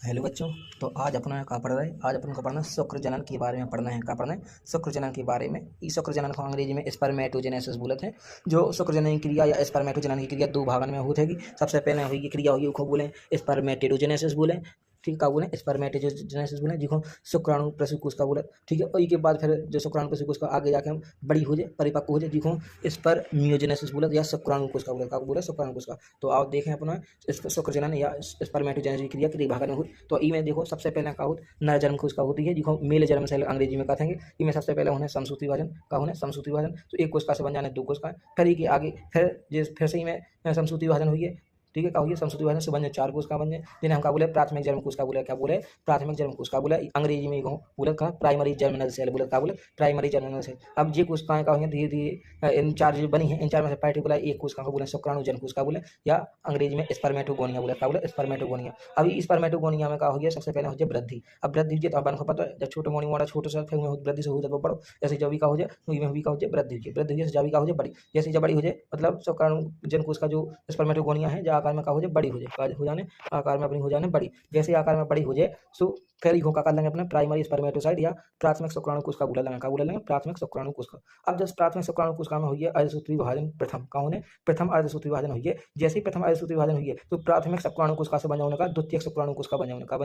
Hello बच्चों। तो आज अपना कहाँ पढ़ रहे हैं? आज अपन को पढ़ना शुक्र जनन के बारे में पढ़ना है। क्या पढ़ना है? शुक्र जनन के बारे में। इस शुक्र जनन को अंग्रेजी में स्पर्मेटोजेनेसिस बोलते हैं। जो शुक्र जनन की क्रिया या स्पर्मेटोजनन की क्रिया दो भागन में होती है। सबसे पहले हुई क्रिया होगी उसको बोले स्पर्मेटोजेनेसिस बोले। ठीक है, बोले स्पर्मेटोजेनेसिस बोले जिसको शुक्राणु प्रसूकोष का बोले। ठीक है, और इसके बाद फिर जो शुक्राणु प्रसूकोष का आगे जाके हम बड़ी हो जाए, परिपक्व हो जाए, जिसको स्पर्मियोजेनेसिस बोले या शुक्राणु कोष का बोले। क्या बोले? शुक्राणु कोष का। तो आप देखें अपना शुक्र जनन या स्पर्मेटोजेनेसिस की क्रिया कितने भागन में हुई। तो ई में देखो सबसे पहले का होता नर जन्म कोष का होती है, जिसको मेल जन्म सेल अंग्रेजी में कहेंगे। इनमें सबसे पहले उन्हें समसूति विभाजन का होने समसूति विभाजन। तो एक कोशिका से बन जाने दो कोशिका, फिर ई के आगे फिर से ही में समसूति विभाजन हुई है। ठीक है, क्या हुई? समसूति विभाजन से बन जाए चार कोशिका बन जाए, जिन्हें हम क्या बोले? प्राथमिक जन्म कोशिका बोले। क्या बोले? प्राथमिक जन्म कोशिका बोले। अंग्रेजी में बोले कहा प्राइमरी जर्मिनल सेल बोले। क्या बोले? Primary germinal cell. अब ये कोशिकाएं का हुई धीरे धीरे इन चार जो बनी है, इन चार में से पर्टिकुलर एक कोशिका को बोले शुक्राणु जन कोशिका बोले, या अंग्रेजी में स्पर्मेटोगोनिया बोले। क्या बोले? स्पर्मेटोगोनिया। अभी स्पर्मेटोगोनिया में क्या हो गया? सबसे पहले हो जाए वृद्धि। अब वृद्धि हो तो अपन को पता है जब छोटे मोटी मोटा छोटे सा वृद्धि से हो जाए बड़ो, जैसे जब भी का हो जाए तो में भी का हो जाए वृद्धि हो जाए, वृद्धि से जब भी का हो जाए बड़ी, जैसे जब बड़ी हो जाए मतलब शुक्राणु जन कोशिका जो स्पर्मेटोगोनिया है, जो आकार में का हो जाए बड़ी हो जाए, हो जाने आकार में अपनी हो जाने बड़ी। जैसे आकार में बड़ी हो जाए सो फिर इको का कर लेंगे अपने प्राइमरी स्पर्मेटोसाइट या प्राथमिक शुक्राणु कोशिका बोला लेंगे। क्या बोला लेंगे? प्राथमिक शुक्राणु कोशिका। अब जब प्राथमिक शुक्राणु कोशिका में हुई है अर्धसूत्री विभाजन प्रथम का होने प्रथम अर्धसूत्री विभाजन हुई है। जैसे ही प्रथम अर्धसूत्री विभाजन हुई है तो प्राथमिक शुक्राणु कोशिका से बन जाने का द्वितीय शुक्राणु कोशिका बन जाने का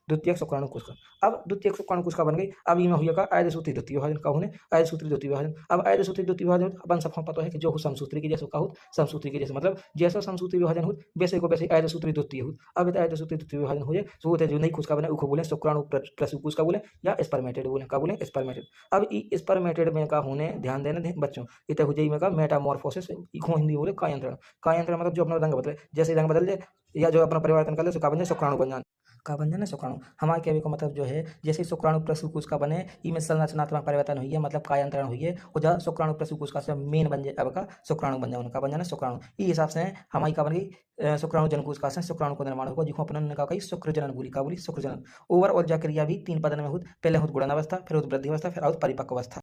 द्वितीय शुक्राणु कोशिका। अब द्वितीय शुक्राणु कोशिका बन गई। अब इनमें हुई का अर्धसूत्री द्वितीय विभाजन का होने अर्धसूत्री द्वितीय विभाजन। अब अर्धसूत्री द्वितीय विभाजन अपन सबको पता है कि जो समसूत्री की जैसे का हो समसूत्री की जैसे मतलब जैसा समसूत्री विभाजन हो वैसे को वैसे अर्धसूत्री द्वितीय हो। अब अर्धसूत्री द्वितीय विभाजन हो जाए तो वो जो नई कोशिका बने उसको बोले शुक्राणु प्रसूकोष का बोले या स्पर्मेटेड बोले। का बोले? स्पर्मेटेड। अब स्पर्मेटेड में का होने ध्यान देना बच्चों, इतने हो जाए में का मेटामॉर्फोसिस, हिंदी बोले कायांतरण। कायांतरण मतलब जो अपना रंग बदले, जैसे रंग बदल जाए या जो अपना परिवर्तन कर ले तो का बन जाए शुक्राणु बन जाए। का बन जाए ना शुक्राणु। हमारे कहने का मतलब जो है जैसे शुक्राणु प्रसूकोष का बने इनमें संरचनात्मक परिवर्तन हुई है, मतलब कायांतरण हुई है, और जहाँ शुक्राणु प्रसूकोष का मेन बन जाए अब का शुक्राणु बन जाए, उनका बन जाना शुक्राणु। इस हिसाब से हमारी का बन गई शुक्राणु जनकोष का शुक्राणु को निर्माण होगा, जिसको अपन ने कहा शुक्र जनन बोली। का बोली? शुक्र जनन। ओवरऑल जा क्रिया भी तीन पदन में हुई। पहले हुई गुणन अवस्था, फिर हुई वृद्धि अवस्था, फिर हुई परिपक्व अवस्था।